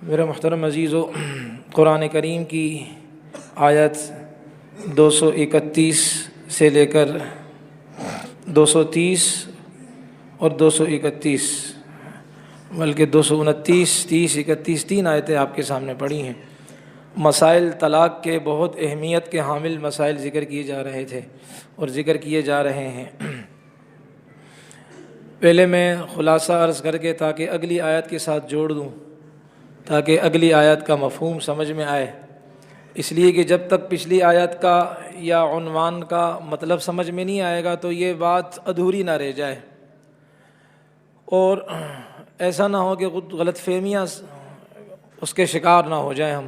میرا محترم عزیزو، قرآن کریم کی آیت 231 سے لے کر 230 اور 231 بلکہ 229 30 31 تین آیتیں آپ کے سامنے پڑھی ہیں۔ مسائل طلاق کے بہت اہمیت کے حامل مسائل ذکر کیے جا رہے تھے اور ذکر کیے جا رہے ہیں۔ پہلے میں خلاصہ عرض کر کے تاکہ اگلی آیت کے ساتھ جوڑ دوں، تاکہ اگلی آیت کا مفہوم سمجھ میں آئے، اس لیے کہ جب تک پچھلی آیت کا یا عنوان کا مطلب سمجھ میں نہیں آئے گا تو یہ بات ادھوری نہ رہ جائے، اور ایسا نہ ہو کہ غلط فہمیاں اس کے شکار نہ ہو جائیں ہم۔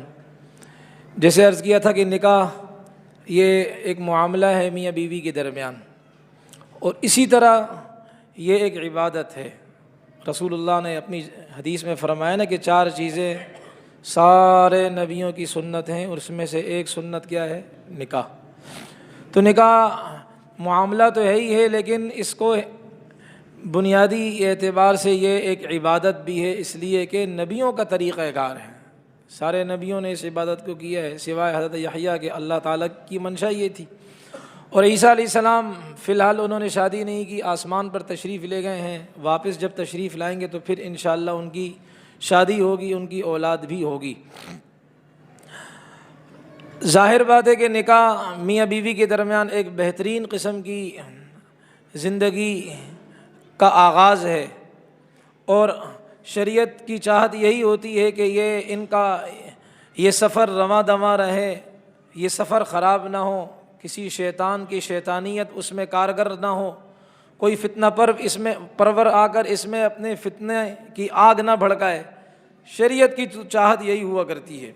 جیسے عرض کیا تھا کہ نکاح یہ ایک معاملہ ہے میاں بیوی کے درمیان، اور اسی طرح یہ ایک عبادت ہے۔ رسول اللہ نے اپنی حدیث میں فرمایا نا کہ 4 چیزیں سارے نبیوں کی سنت ہیں، اور اس میں سے ایک سنت کیا ہے؟ نکاح۔ تو نکاح معاملہ تو ہے ہی ہے، لیکن اس کو بنیادی اعتبار سے یہ ایک عبادت بھی ہے، اس لیے کہ نبیوں کا طریقہ کار ہے۔ سارے نبیوں نے اس عبادت کو کیا ہے سوائے حضرت یحییٰ کہ اللہ تعالیٰ کی منشا یہ تھی۔ اور عیسیٰ علیہ السلام فی الحال انہوں نے شادی نہیں کی، آسمان پر تشریف لے گئے ہیں، واپس جب تشریف لائیں گے تو پھر انشاءاللہ ان کی شادی ہوگی، ان کی اولاد بھی ہوگی۔ ظاہر بات ہے کہ نکاح میاں بیوی کے درمیان ایک بہترین قسم کی زندگی کا آغاز ہے، اور شریعت کی چاہت یہی ہوتی ہے کہ ان کا یہ سفر رواں دواں رہے، یہ سفر خراب نہ ہو، کسی شیطان کی شیطانیت اس میں کارگر نہ ہو، کوئی فتنہ پرور آ کر اس میں اپنے فتنے کی آگ نہ بھڑکائے۔ شریعت کی چاہت یہی ہوا کرتی ہے۔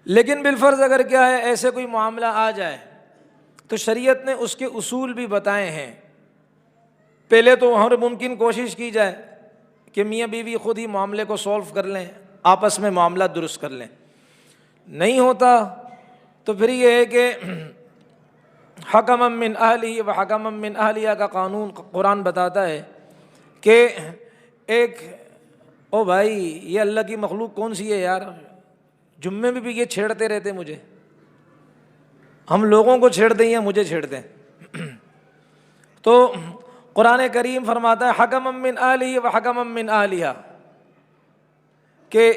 لیکن بالفرض اگر کیا ہے ایسے کوئی معاملہ آ جائے تو شریعت نے اس کے اصول بھی بتائے ہیں۔ پہلے تو ہر ممکن کوشش کی جائے کہ میاں بیوی خود ہی معاملے کو سولو کر لیں، آپس میں معاملہ درست کر لیں۔ نہیں ہوتا تو پھر یہ ہے کہ حکما من اہلہ و حکما من اہلیہ کا قانون قرآن بتاتا ہے کہ او بھائی یہ اللہ کی مخلوق کون سی ہے یار، جمعے میں بھی یہ چھیڑتے رہتے مجھے، ہم لوگوں کو چھیڑ دیں یا مجھے چھیڑ دیں۔ تو قرآن کریم فرماتا ہے حکما من اہلہ و حکما من اہلیہ، کہ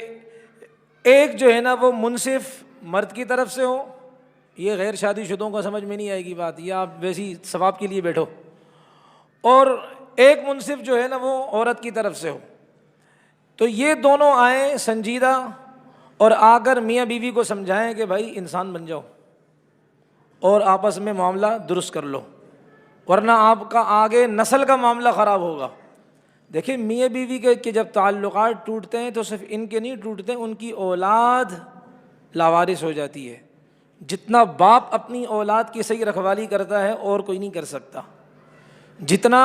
ایک جو ہے نا وہ منصف مرد کی طرف سے ہو، یہ غیر شادی شدوں کو سمجھ میں نہیں آئے گی بات، یہ آپ ویسی ثواب کے لیے بیٹھو، اور ایک منصف جو ہے نا وہ عورت کی طرف سے ہو۔ تو یہ دونوں آئیں سنجیدہ اور آ کر میاں بیوی کو سمجھائیں کہ بھائی انسان بن جاؤ اور آپس میں معاملہ درست کر لو، ورنہ آپ کا آگے نسل کا معاملہ خراب ہوگا۔ دیکھیں میاں بیوی کے جب تعلقات ٹوٹتے ہیں تو صرف ان کے نہیں ٹوٹتے، ان کی اولاد لاوارث ہو جاتی ہے۔ جتنا باپ اپنی اولاد کی صحیح رکھوالی کرتا ہے اور کوئی نہیں کر سکتا، جتنا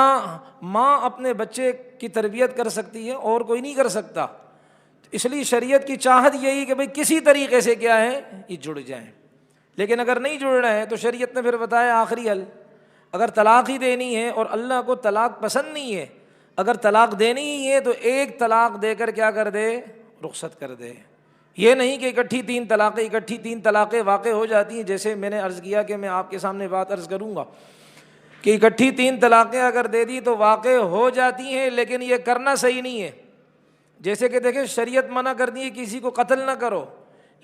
ماں اپنے بچے کی تربیت کر سکتی ہے اور کوئی نہیں کر سکتا۔ اس لیے شریعت کی چاہت یہی کہ بھئی کسی طریقے سے کیا ہے یہ جڑ جائیں، لیکن اگر نہیں جڑ رہے ہیں تو شریعت نے پھر بتایا آخری حل، اگر طلاق ہی دینی ہے اور اللہ کو طلاق پسند نہیں ہے، اگر طلاق دینی ہی ہے تو ایک طلاق دے کر کیا کر دے؟ رخصت کر دے۔ یہ نہیں کہ اکٹھی 3 طلاقیں واقع ہو جاتی ہیں، جیسے میں نے عرض کیا کہ میں آپ کے سامنے بات عرض کروں گا کہ اکٹھی 3 طلاقیں اگر دے دی تو واقع ہو جاتی ہیں، لیکن یہ کرنا صحیح نہیں ہے۔ جیسے کہ دیکھیں شریعت منع کر دی ہے کسی کو قتل نہ کرو،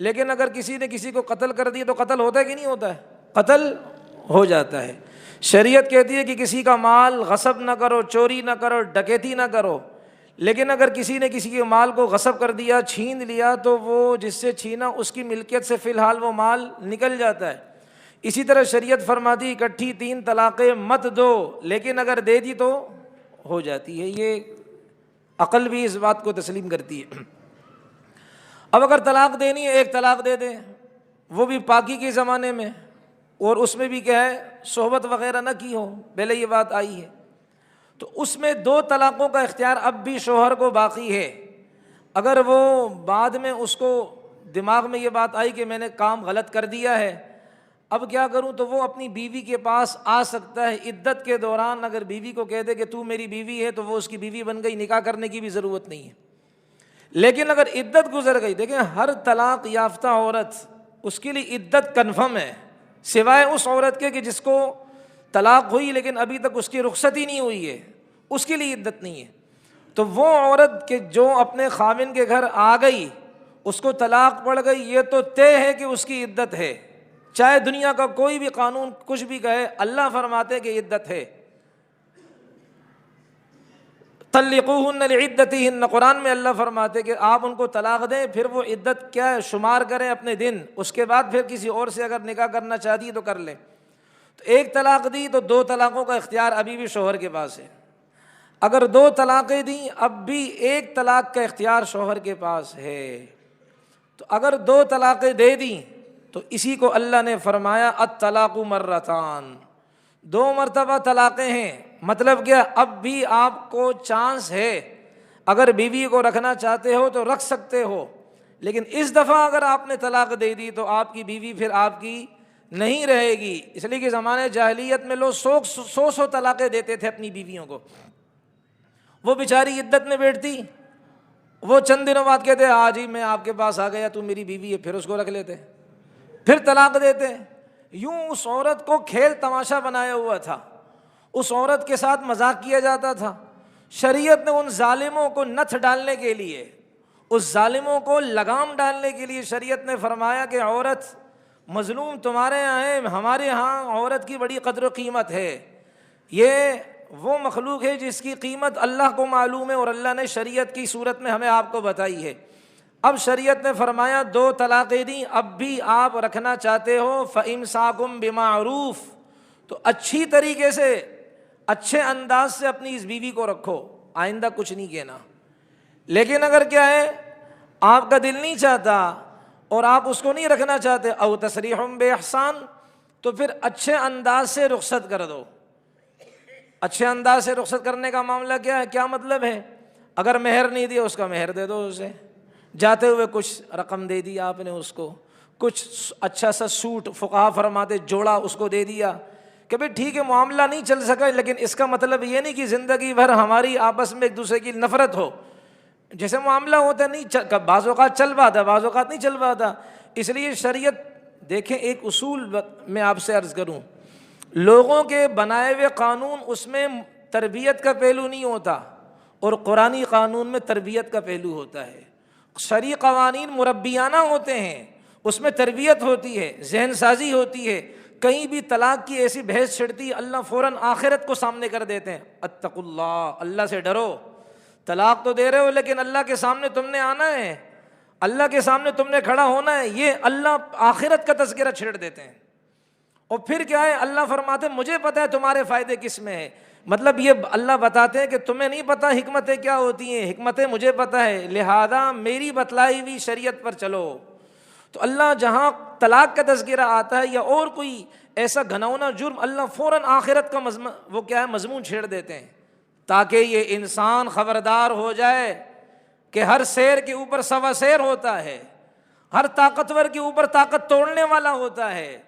لیکن اگر کسی نے کسی کو قتل کر دیا تو قتل ہوتا ہے کہ نہیں ہوتا ہے؟ قتل ہو جاتا ہے۔ شریعت کہتی ہے کہ کسی کا مال غصب نہ کرو، چوری نہ کرو، ڈکیتی نہ کرو، لیکن اگر کسی نے کسی کے مال کو غصب کر دیا، چھین لیا، تو وہ جس سے چھینا اس کی ملکیت سے فی الحال وہ مال نکل جاتا ہے۔ اسی طرح شریعت فرماتی اکٹھی 3 طلاقیں مت دو، لیکن اگر دے دی تو ہو جاتی ہے۔ یہ عقل بھی اس بات کو تسلیم کرتی ہے۔ اب اگر طلاق دینی ہے 1 طلاق دے دیں، وہ بھی پاکی کے زمانے میں، اور اس میں بھی کیا ہے صحبت وغیرہ نہ کی ہو، پہلے یہ بات آئی ہے، تو اس میں 2 طلاقوں کا اختیار اب بھی شوہر کو باقی ہے۔ اگر وہ بعد میں اس کو دماغ میں یہ بات آئی کہ میں نے کام غلط کر دیا ہے، اب کیا کروں، تو وہ اپنی بیوی کے پاس آ سکتا ہے۔ عدت کے دوران اگر بیوی کو کہہ دے کہ تو میری بیوی ہے تو وہ اس کی بیوی بن گئی، نکاح کرنے کی بھی ضرورت نہیں ہے۔ لیکن اگر عدت گزر گئی، دیکھیں ہر طلاق یافتہ عورت اس کے لیے عدت کنفرم ہے، سوائے اس عورت کے کہ جس کو طلاق ہوئی لیکن ابھی تک اس کی رخصت ہی نہیں ہوئی ہے، اس کے لیے عدت نہیں ہے۔ تو وہ عورت کہ جو اپنے خاوند کے گھر آ گئی، اس کو طلاق پڑ گئی، یہ تو طے ہے کہ اس کی عدت ہے، چاہے دنیا کا کوئی بھی قانون کچھ بھی کہے، اللہ فرماتے کہ عدت ہے۔ طلقوہن لعدتہن، قرآن میں اللہ فرماتے کہ آپ ان کو طلاق دیں، پھر وہ عدت کیا ہے شمار کریں اپنے دن، اس کے بعد پھر کسی اور سے اگر نکاح کرنا چاہتی ہے تو کر لیں۔ تو ایک طلاق دی تو 2 طلاقوں کا اختیار ابھی بھی شوہر کے پاس ہے، اگر 2 طلاقیں دیں اب بھی 1 طلاق کا اختیار شوہر کے پاس ہے۔ تو اگر 2 طلاقیں دے دیں تو اسی کو اللہ نے فرمایا الطلاق مرتان، 2 مرتبہ طلاقیں ہیں، مطلب کیا اب بھی آپ کو چانس ہے، اگر بیوی کو رکھنا چاہتے ہو تو رکھ سکتے ہو، لیکن اس دفعہ اگر آپ نے طلاق دے دی تو آپ کی بیوی پھر آپ کی نہیں رہے گی، اس لیے کہ زمانے جاہلیت میں لوگ 100 طلاقیں دیتے تھے اپنی بیویوں کو، وہ بیچاری عدت میں بیٹھتی، وہ چند دنوں بعد کہتے ہاں جی میں آپ کے پاس آ گیا تو میری بیوی ہے، پھر اس کو رکھ لیتے، پھر طلاق دیتے۔ یوں اس عورت کو کھیل تماشا بنایا ہوا تھا، اس عورت کے ساتھ مذاق کیا جاتا تھا۔ شریعت نے ان ظالموں کو نتھ ڈالنے کے لیے، اس ظالموں کو لگام ڈالنے کے لیے شریعت نے فرمایا کہ عورت مظلوم تمہارے یہاں ہے، ہمارے ہاں عورت کی بڑی قدر و قیمت ہے، یہ وہ مخلوق ہے جس کی قیمت اللہ کو معلوم ہے اور اللہ نے شریعت کی صورت میں ہمیں آپ کو بتائی ہے۔ اب شریعت نے فرمایا 2 طلاقیں دیں، اب بھی آپ رکھنا چاہتے ہو فَإِمْسَاكُمْ بِمَعْرُوف، تو اچھی طریقے سے اچھے انداز سے اپنی اس بیوی کو رکھو، آئندہ کچھ نہیں کہنا۔ لیکن اگر کیا ہے آپ کا دل نہیں چاہتا اور آپ اس کو نہیں رکھنا چاہتے، او تسریح بِإِحْسَان، تو پھر اچھے انداز سے رخصت کر دو۔ اچھے انداز سے رخصت کرنے کا معاملہ کیا ہے، کیا مطلب ہے؟ اگر مہر نہیں دیا اس کا مہر دے دو، اسے جاتے ہوئے کچھ رقم دے دی آپ نے اس کو، کچھ اچھا سا سوٹ فقہا فرماتے جوڑا اس کو دے دیا کہ بھئی ٹھیک ہے معاملہ نہیں چل سکا، لیکن اس کا مطلب یہ نہیں کہ زندگی بھر ہماری آپس میں ایک دوسرے کی نفرت ہو، جیسے معاملہ ہوتا نہیں، بعض اوقات چل پاتا بعض اوقات نہیں چل پاتا۔ اس لیے شریعت دیکھیں، ایک اصول میں آپ سے عرض کروں، لوگوں کے بنائے ہوئے قانون اس میں تربیت کا پہلو نہیں ہوتا اور قرآنی قانون میں تربیت کا پہلو ہوتا ہے۔ شرعی قوانین مربیانہ ہوتے ہیں، اس میں تربیت ہوتی ہے، ذہن سازی ہوتی ہے، کہیں بھی طلاق کی ایسی بحث چھڑتی ہے اللہ فوراً آخرت کو سامنے کر دیتے ہیں، اتقوا اللہ، اللہ سے ڈرو، طلاق تو دے رہے ہو لیکن اللہ کے سامنے تم نے آنا ہے، اللہ کے سامنے تم نے کھڑا ہونا ہے، یہ اللہ آخرت کا تذکرہ چھیڑ دیتے ہیں۔ اور پھر کیا ہے، اللہ فرماتے ہیں مجھے پتہ ہے تمہارے فائدے کس میں ہے، مطلب یہ اللہ بتاتے ہیں کہ تمہیں نہیں پتہ حکمتیں کیا ہوتی ہیں، حکمتیں مجھے پتہ ہے، لہذا میری بتلائی ہوئی شریعت پر چلو۔ تو اللہ جہاں طلاق کا تذکرہ آتا ہے یا اور کوئی ایسا گھناؤنا جرم، اللہ فوراً آخرت کا وہ کیا ہے مضمون چھیڑ دیتے ہیں، تاکہ یہ انسان خبردار ہو جائے کہ ہر شیر کے اوپر سوا شیر ہوتا ہے، ہر طاقتور کے اوپر طاقت توڑنے والا ہوتا ہے۔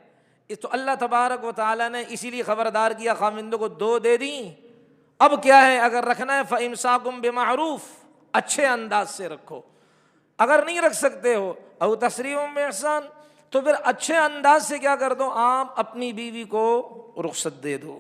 تو اللہ تبارک و تعالیٰ نے اسی لیے خبردار کیا، خاوندوں کو 2 دے دیں، اب کیا ہے اگر رکھنا ہے فَإِمْسَاكُمْ بِمَعْرُوف، اچھے انداز سے رکھو، اگر نہیں رکھ سکتے ہو او تسریح بِإِحْسَان، تو پھر اچھے انداز سے کیا کر دو، آپ اپنی بیوی کو رخصت دے دو۔